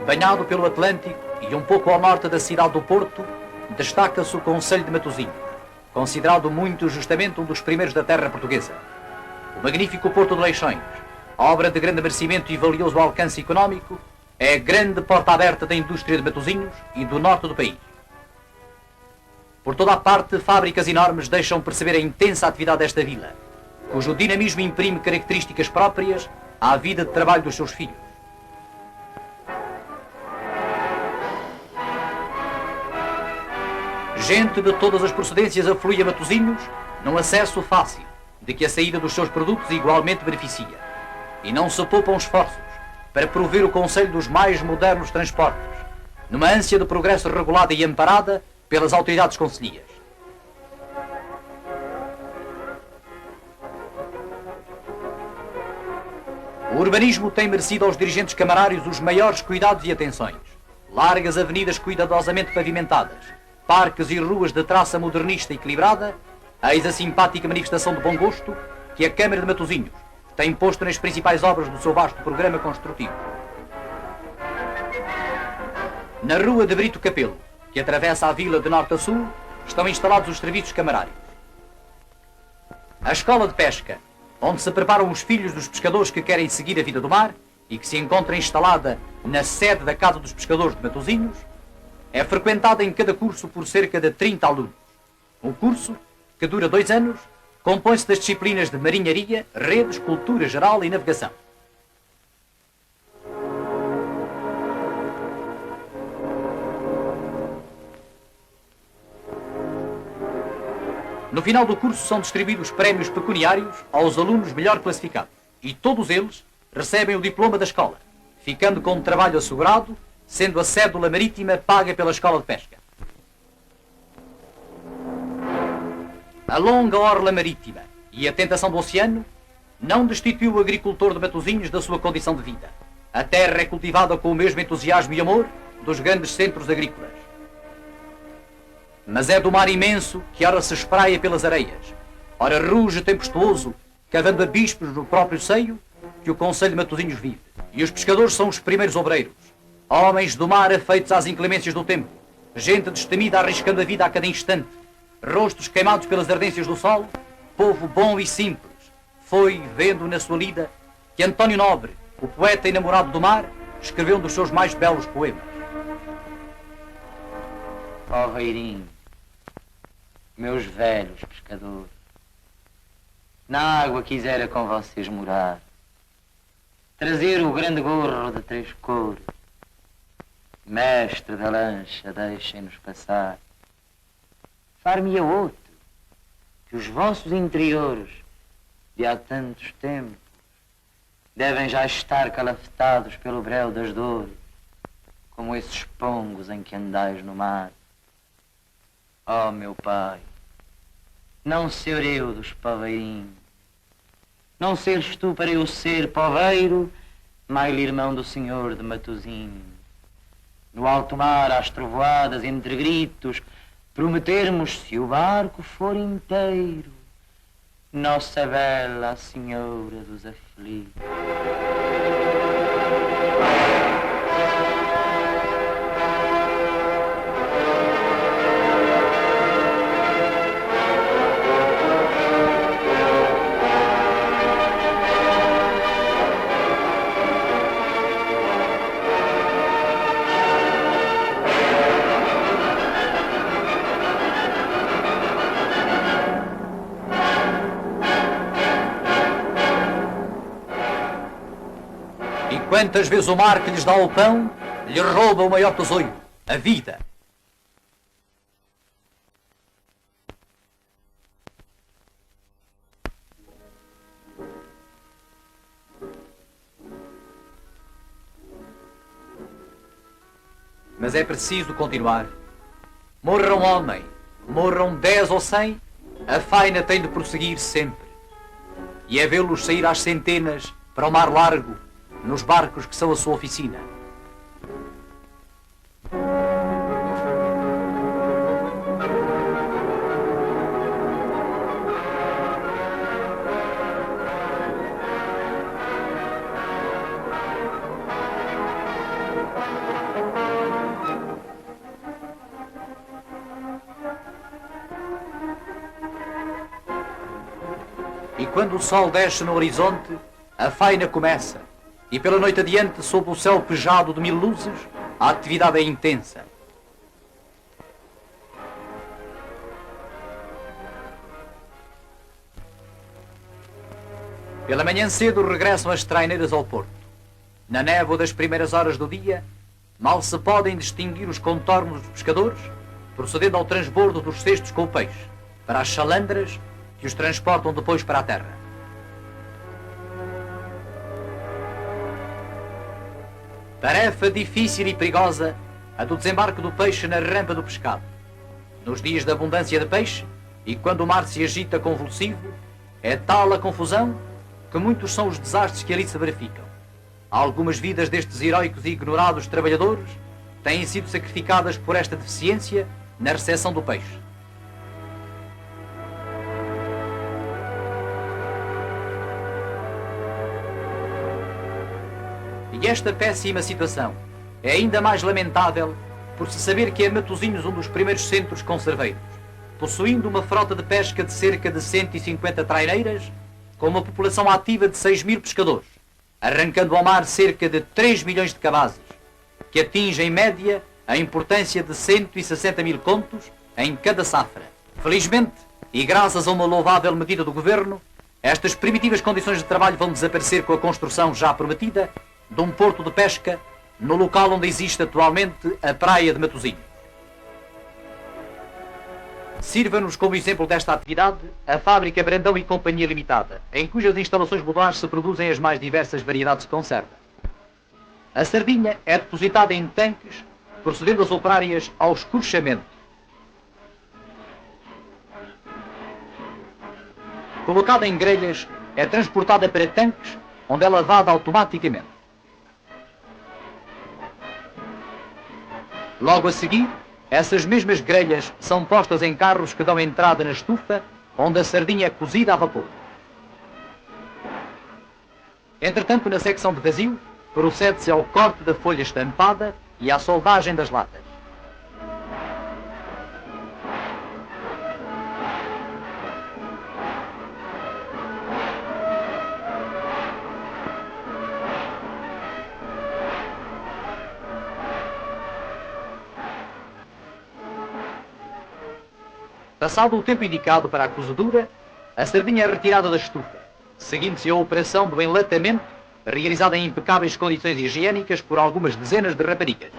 Banhado pelo Atlântico e um pouco ao norte da cidade do Porto, destaca-se o concelho de Matosinhos, considerado muito justamente um dos primeiros da terra portuguesa. O magnífico Porto de Leixões, obra de grande merecimento e valioso alcance económico, é a grande porta aberta da indústria de Matosinhos e do norte do país. Por toda a parte, fábricas enormes deixam perceber a intensa atividade desta vila, cujo dinamismo imprime características próprias à vida de trabalho dos seus filhos. Gente de todas as procedências aflui a Matosinhos num acesso fácil, de que a saída dos seus produtos igualmente beneficia. E não se poupam esforços para prover o concelho dos mais modernos transportes, numa ânsia de progresso regulada e amparada pelas autoridades concelhias. O urbanismo tem merecido aos dirigentes camarários os maiores cuidados e atenções. Largas avenidas cuidadosamente pavimentadas, parques e ruas de traça modernista e equilibrada, eis a simpática manifestação de bom gosto que a Câmara de Matosinhos tem posto nas principais obras do seu vasto programa construtivo. Na rua de Brito Capelo, que atravessa a vila de norte a sul, estão instalados os serviços camarários. A escola de pesca, onde se preparam os filhos dos pescadores que querem seguir a vida do mar e que se encontra instalada na sede da Casa dos Pescadores de Matosinhos, é frequentada em cada curso por cerca de 30 alunos. O curso, que dura 2 anos, compõe-se das disciplinas de marinharia, redes, cultura geral e navegação. No final do curso são distribuídos prémios pecuniários aos alunos melhor classificados e todos eles recebem o diploma da escola, ficando com um trabalho assegurado, sendo a cédula marítima paga pela escola de pesca. A longa orla marítima e a tentação do oceano não destituiu o agricultor de Matosinhos da sua condição de vida. A terra é cultivada com o mesmo entusiasmo e amor dos grandes centros agrícolas. Mas é do mar imenso que ora se espraia pelas areias, ora ruge tempestuoso, cavando abismos no próprio seio, que o concelho de Matosinhos vive. E os pescadores são os primeiros obreiros, homens do mar afeitos às inclemências do tempo, gente destemida arriscando a vida a cada instante, rostos queimados pelas ardências do sol, povo bom e simples. Foi vendo na sua lida que António Nobre, o poeta enamorado do mar, escreveu um dos seus mais belos poemas. Ó Veirinho, meus velhos pescadores, na água quisera com vocês morar, trazer o grande gorro de 3 cores, mestre da lancha, deixem-nos passar. Far-me-a outro, que os vossos interiores, de há tantos tempos, devem já estar calafetados pelo breu das dores, como esses pongos em que andais no mar. Ó meu pai, não ser eu dos paveirinhos, não seres tu para eu ser paveiro, mais irmão do senhor de Matosinhos. No alto mar, às trovoadas, entre gritos, prometermos, se o barco for inteiro, nossa bela senhora dos aflitos. Quantas vezes o mar que lhes dá o pão lhe rouba o maior tesouro, a vida. Mas é preciso continuar. Morra um homem, morram 10 ou 100, a faina tem de prosseguir sempre. E é vê-los sair às centenas para o mar largo, nos barcos que são a sua oficina. quando o sol desce no horizonte, a faina começa, e pela noite adiante, sob o céu pejado de 1000 luzes, a atividade é intensa. Pela manhã cedo regressam as traineiras ao porto. Na névoa das primeiras horas do dia, mal se podem distinguir os contornos dos pescadores, procedendo ao transbordo dos cestos com o peixe, para as chalandras que os transportam depois para a terra. Tarefa difícil e perigosa a do desembarque do peixe na rampa do pescado. Nos dias de abundância de peixe, e quando o mar se agita convulsivo, é tal a confusão que muitos são os desastres que ali se verificam. Algumas vidas destes heróicos e ignorados trabalhadores têm sido sacrificadas por esta deficiência na recepção do peixe. E esta péssima situação é ainda mais lamentável por se saber que é Matosinhos um dos primeiros centros conserveiros, possuindo uma frota de pesca de cerca de 150 traineiras, com uma população ativa de 6.000 pescadores, arrancando ao mar cerca de 3 milhões de cabazes, que atinge em média a importância de 160.000 contos em cada safra. Felizmente, e graças a uma louvável medida do Governo, estas primitivas condições de trabalho vão desaparecer com a construção já prometida de um porto de pesca no local onde existe atualmente a praia de Matosinhos. Sirva-nos como exemplo desta atividade a fábrica Brandão e Companhia Limitada, em cujas instalações modulares se produzem as mais diversas variedades de conserva. A sardinha é depositada em tanques, procedendo as operárias ao escorchamento. Colocada em grelhas, é transportada para tanques, onde é lavada automaticamente. Logo a seguir, essas mesmas grelhas são postas em carros que dão entrada na estufa, onde a sardinha é cozida a vapor. Entretanto, na secção de vazio, procede-se ao corte da folha estampada e à soldagem das latas. Passado o tempo indicado para a cozedura, a sardinha é retirada da estufa, seguindo-se a operação do enlatamento, realizada em impecáveis condições higiênicas por algumas dezenas de raparigas.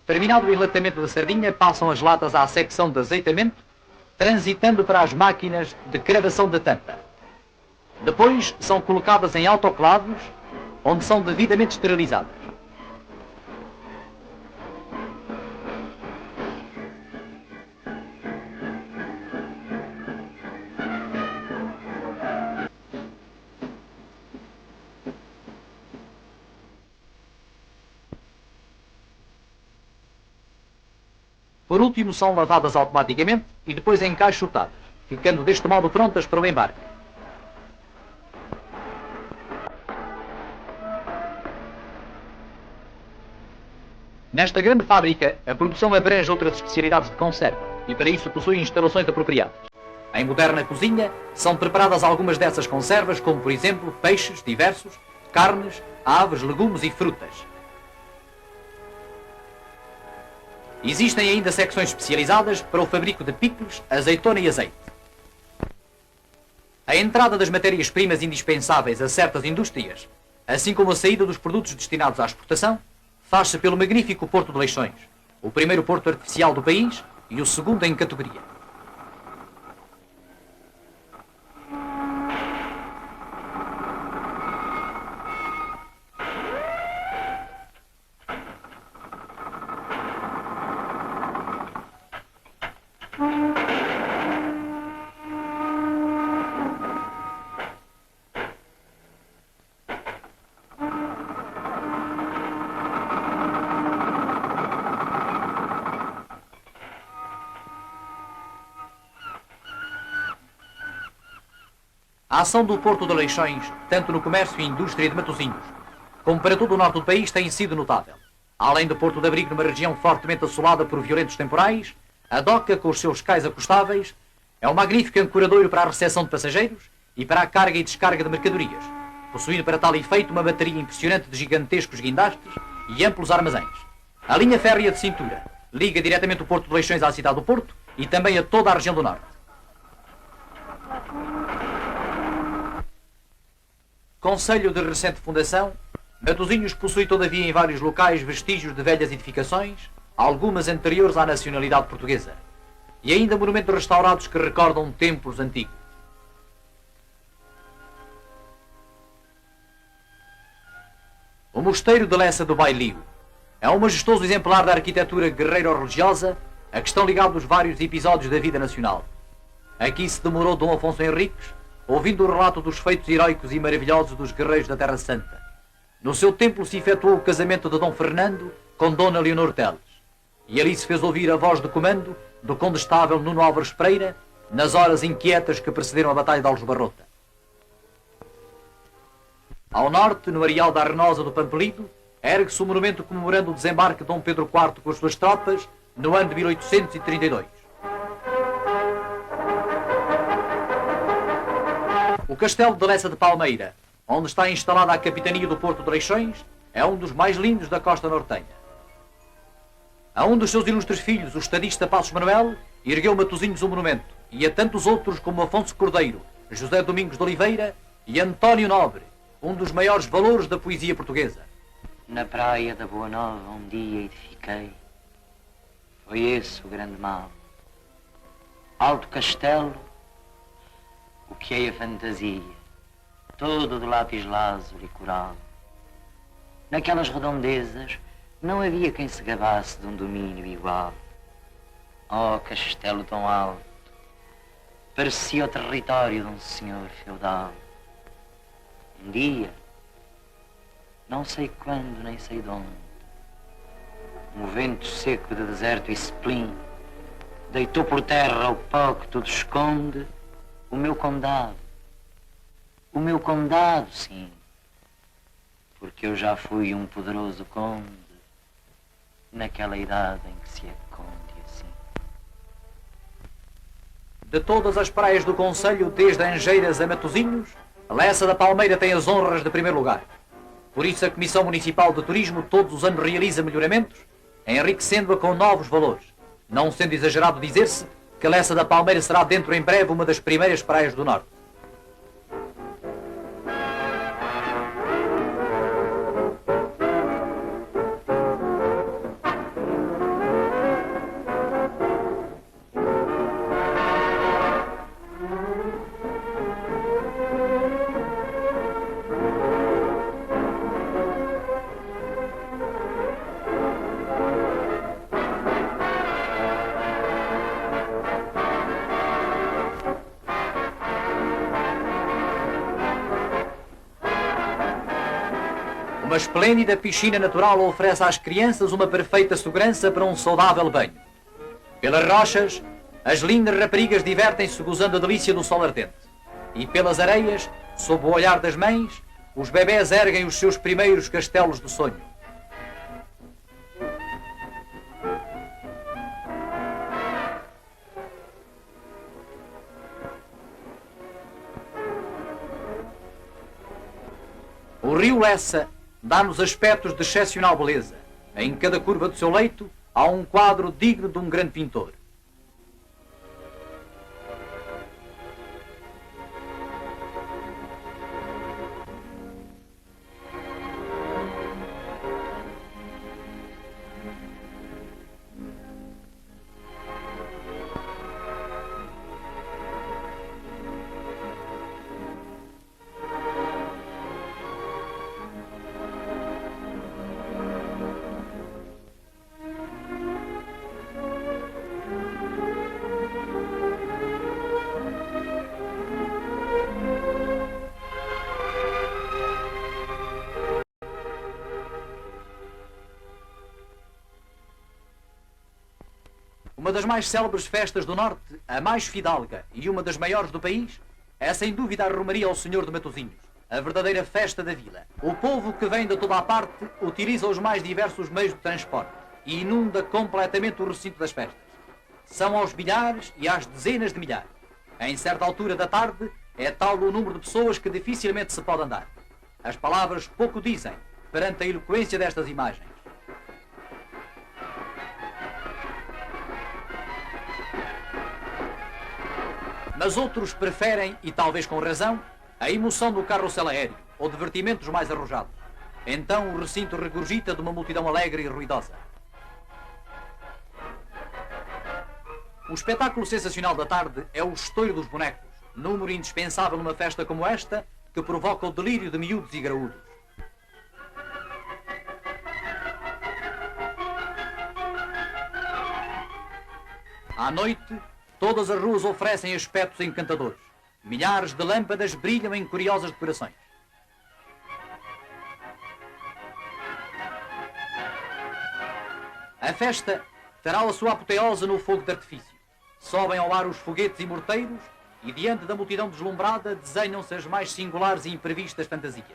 Terminado o enlatamento da sardinha, passam as latas à secção de azeitamento, transitando para as máquinas de cravação da tampa. Depois são colocadas em autoclaves, onde são devidamente esterilizadas. Por último, são lavadas automaticamente e depois encaixotadas, ficando deste modo prontas para o embarque. Nesta grande fábrica, a produção abrange outras especialidades de conserva e para isso possui instalações apropriadas. Em moderna cozinha, são preparadas algumas dessas conservas, como por exemplo peixes diversos, carnes, aves, legumes e frutas. Existem ainda secções especializadas para o fabrico de picles, azeitona e azeite. A entrada das matérias-primas indispensáveis a certas indústrias, assim como a saída dos produtos destinados à exportação, faz-se pelo magnífico Porto de Leixões, o primeiro porto artificial do país e o segundo em categoria. A ação do Porto de Leixões, tanto no comércio e indústria de Matosinhos, como para todo o norte do país, tem sido notável. Além do porto de abrigo numa região fortemente assolada por violentos temporais, a doca, com os seus cais acostáveis, é um magnífico ancoradouro para a recepção de passageiros e para a carga e descarga de mercadorias, possuindo para tal efeito uma bateria impressionante de gigantescos guindastes e amplos armazéns. A linha férrea de cintura liga diretamente o Porto de Leixões à cidade do Porto e também a toda a região do norte. Concelho de recente fundação, Matosinhos possui todavia em vários locais vestígios de velhas edificações, algumas anteriores à nacionalidade portuguesa, e ainda monumentos restaurados que recordam tempos antigos. O Mosteiro de Lessa do Bailio é um majestoso exemplar da arquitetura guerreiro-religiosa a que estão ligados vários episódios da vida nacional. Aqui se demorou Dom Afonso Henriques, ouvindo o relato dos feitos heroicos e maravilhosos dos guerreiros da Terra Santa. No seu templo se efetuou o casamento de Dom Fernando com Dona Leonor Teles, e ali se fez ouvir a voz de comando do condestável Nuno Álvares Pereira nas horas inquietas que precederam a Batalha de Aljubarrota. Ao norte, no areal da Arenosa do Pampelido, ergue-se o monumento comemorando o desembarque de Dom Pedro IV com as suas tropas no ano de 1832. O castelo de Lessa de Palmeira, onde está instalada a capitania do Porto de Leixões, é um dos mais lindos da costa nortenha. A um dos seus ilustres filhos, o estadista Passos Manuel, ergueu Matosinhos um monumento, e a tantos outros como Afonso Cordeiro, José Domingos de Oliveira e António Nobre, um dos maiores valores da poesia portuguesa. Na praia da Boa Nova um dia edifiquei, foi esse o grande mal. Alto castelo, o que é a fantasia, todo de lápis lázaro e coral. Naquelas redondezas não havia quem se gabasse de um domínio igual. Oh, castelo tão alto, parecia o território de um senhor feudal. Um dia, não sei quando nem sei de onde, um vento seco de deserto e splim deitou por terra o pó que tudo esconde, o meu condado, sim, porque eu já fui um poderoso conde naquela idade em que se é conde assim. De todas as praias do concelho, desde Angeiras a Matosinhos, Lessa da Palmeira tem as honras de primeiro lugar. Por isso a Comissão Municipal de Turismo todos os anos realiza melhoramentos, enriquecendo-a com novos valores, não sendo exagerado dizer-se que Lessa da Palmeira será dentro em breve uma das primeiras praias do norte. Uma esplêndida piscina natural oferece às crianças uma perfeita segurança para um saudável banho. Pelas rochas, as lindas raparigas divertem-se gozando a delícia do sol ardente. E pelas areias, sob o olhar das mães, os bebés erguem os seus primeiros castelos de sonho. O rio Lessa dá-nos aspectos de excepcional beleza. Em cada curva do seu leito há um quadro digno de um grande pintor. Uma das mais célebres festas do Norte, a mais fidalga e uma das maiores do país, É sem dúvida a romaria ao Senhor de Matosinhos, a verdadeira festa da vila. O povo que vem de toda a parte utiliza os mais diversos meios de transporte e inunda completamente o recinto das festas. São aos milhares e às dezenas de milhares. Em certa altura da tarde, é tal o número de pessoas que dificilmente se pode andar. As palavras pouco dizem perante a eloquência destas imagens. Mas outros preferem, e talvez com razão, a emoção do carrossel aéreo ou divertimentos mais arrojados. Então o recinto regurgita de uma multidão alegre e ruidosa. O espetáculo sensacional da tarde é o estouro dos bonecos, número indispensável numa festa como esta, que provoca o delírio de miúdos e graúdos. À noite, todas as ruas oferecem aspectos encantadores. Milhares de lâmpadas brilham em curiosas decorações. A festa terá a sua apoteose no fogo de artifício. Sobem ao ar os foguetes e morteiros e diante da multidão deslumbrada desenham-se as mais singulares e imprevistas fantasias.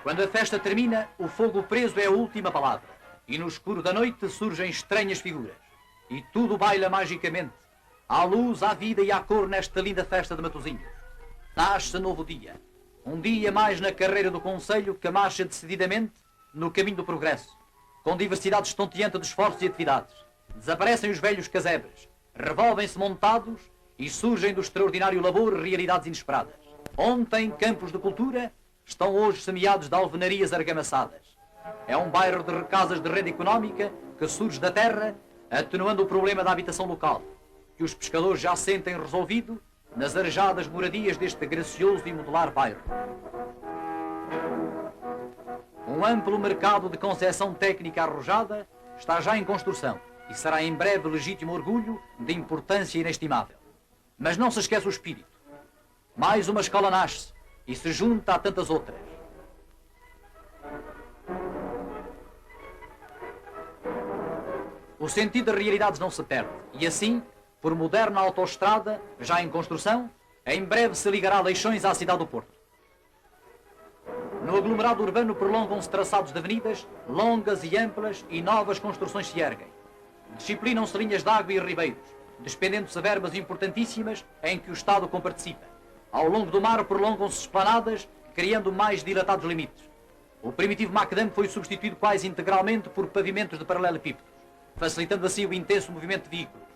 Quando a festa termina, o fogo preso é a última palavra, e no escuro da noite surgem estranhas figuras, e tudo baila magicamente. Há luz, há vida e há cor nesta linda festa de Matosinhos. Nasce novo dia, um dia mais na carreira do Conselho que marcha decididamente no caminho do progresso, com diversidade estonteante de esforços e atividades. Desaparecem os velhos casebres, revolvem-se montados e surgem do extraordinário labor realidades inesperadas. Ontem, campos de cultura, estão hoje semeados de alvenarias argamaçadas. É um bairro de casas de renda económica que surge da terra, atenuando o problema da habitação local, que os pescadores já sentem resolvido nas arejadas moradias deste gracioso e modular bairro. Um amplo mercado de concepção técnica arrojada está já em construção e será em breve legítimo orgulho de importância inestimável. Mas não se esquece o espírito. Mais uma escola nasce e se junta a tantas outras. O sentido das realidades não se perde e assim, por moderna autoestrada, já em construção, em breve se ligará Leixões à cidade do Porto. No aglomerado urbano prolongam-se traçados de avenidas, longas e amplas, e novas construções se erguem. Disciplinam-se linhas de água e ribeiros, despendendo-se verbas importantíssimas em que o Estado comparticipa. Ao longo do mar prolongam-se esplanadas, criando mais dilatados limites. O primitivo macadame foi substituído quase integralmente por pavimentos de paralelepípedos, facilitando assim o intenso movimento de veículos.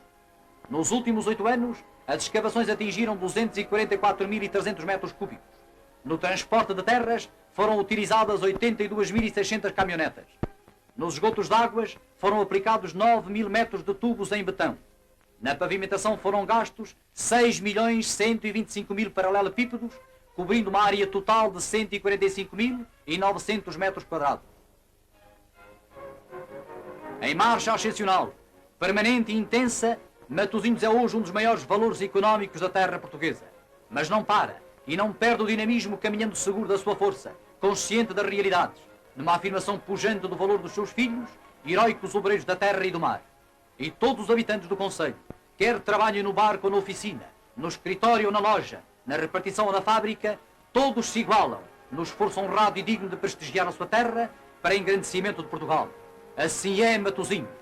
Nos últimos 8 anos, as escavações atingiram 244.300 metros cúbicos. No transporte de terras, foram utilizadas 82.600 caminhonetas. Nos esgotos de águas, foram aplicados 9.000 metros de tubos em betão. Na pavimentação foram gastos 6.125.000 paralelepípedos, cobrindo uma área total de 145.900 metros quadrados. Em marcha ascensional, permanente e intensa, Matosinhos é hoje um dos maiores valores económicos da terra portuguesa. Mas não para e não perde o dinamismo caminhando seguro da sua força, consciente das realidades, numa afirmação pujante do valor dos seus filhos, heróicos obreiros da terra e do mar. E todos os habitantes do concelho, quer trabalhem no barco ou na oficina, no escritório ou na loja, na repartição ou na fábrica, todos se igualam no esforço honrado e digno de prestigiar a sua terra para engrandecimento de Portugal. Assim é Matosinhos.